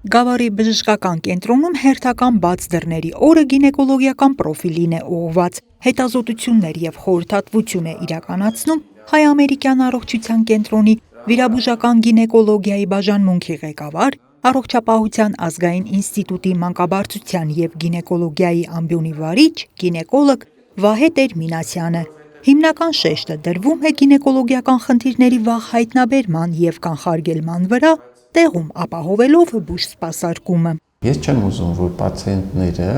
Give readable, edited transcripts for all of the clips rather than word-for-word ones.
Գավառի բժշկական կենտրոնում հերթական բաց դռների օրը գինեկոլոգիական պրոֆիլին է ուղղված, հետազոտություններ եւ խորհրդատվություն է իրականացնում հայ-ամերիկյան առողջության կենտրոնի վիրաբուժական գինեկոլոգիայի բաժանմունքի ղեկավար, առողջապահության ազգային ինստիտուտի մանկաբարձության եւ գինեկոլոգիայի ամբիոնի վարիչ, գինեկոլոգ Վահե Տեր-Մինասյանը։ Հիմնական շեշտը դրվում է գինեկոլոգիական խնդիրների վաղ հայտնաբերման եւ կանխարգելման վրա, տեղում ապահովելով բուժսպասարկումը։ Ես չեմ ուզում, որ պացիենտները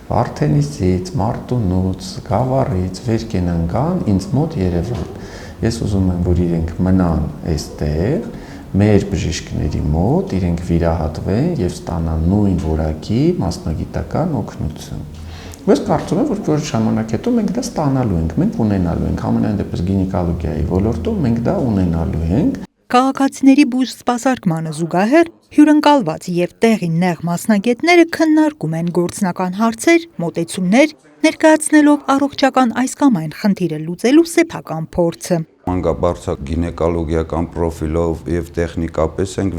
Վարդենիսից, Մարտունուց, Գավառից վեր կենան գան ինձ մոտ Երևան։ Ես ուզում եմ, որ իրենք մնան այստեղ, մեր բժիշկների մոտ, իրենք վիրահատվեն եւ ստանան նույն որակի մասնագիտական օգնություն։ Ես կարծում եմ, որ որոշ ժամանակ հետո մենք դա ստանալու ենք, մենք ունենալու ենք, համենայն դեպս գինեկոլոգիայի ոլորտում մենք դա ունենալու ենք։ Քաղաքացիների բուժսպասարկմանը զուգահեռ հյուրընկալված եւ տեղի նեղ մասնագետները քննարկում են գործնական հարցեր, մոտեցումներ, ներկայացնելով առողջական այս կամ այն խնդիրը լուծելու սեփական փորձը։ Մանկաբարձակ գինեկոլոգիական պրոֆիլով եւ տեխնիկապես ենք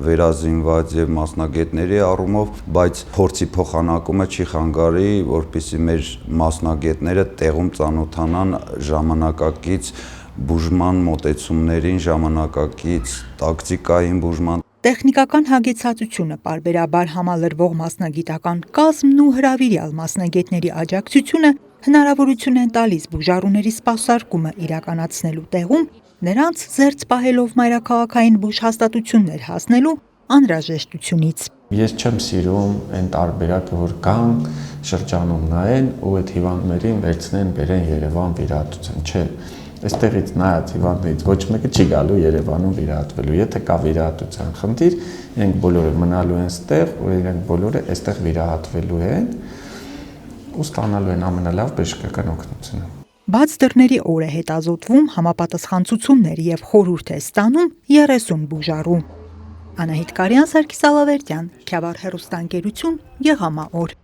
վերազինված եւ մասնագետների առումով, բայց փորձի փոխանակումը չի խանգարի, որպեսզի մեր մասնագետները տեղում ծանոթանան ժամանակակից բուժման մոտեցումներին, ժամանակակից տակտիկային բուժման։ Տեխնիկական հագեցածությունը, պարբերաբար համալրվող մասնագիտական կազմն ու հրավիրյալ մասնագետների աջակցությունը հնարավորություն են տալիս բուժառուների սպասարկումը իրականացնելու տեղում, նրանց զերծ պահելով մայրաքաղաքային բուժհաստատություններ հասնելու անհրաժեշտությունից։ Ես չեմ սիրում այն տարբերակը, որ կան շրջանում նայեն ու այդ հիվանդներին վերցնեն բերեն Երևան վիրահատության, չէ։ Այստեղից նայած հիվանդներից ոչ մեկը չի գալու Երևանում վիրահատվելու։ Եթե կա վիրահատության խնդիր, իրենք բոլորը մնալու են ստեղ, ու իրենք բոլորը այստեղ վիրահատվելու են ու ստանալու են ամենալավ բժշկական օգնությունը։ Բաց դռների օր է հետազոտվում, համապատասխան ցուցումներ եւ խորհուրդ է ստանում 30 բուժառու։ Անահիտ Կարյան, Սարգիս Ալավերդյան, Քյավառ հեռուստաընկերություն, Եղամա օր։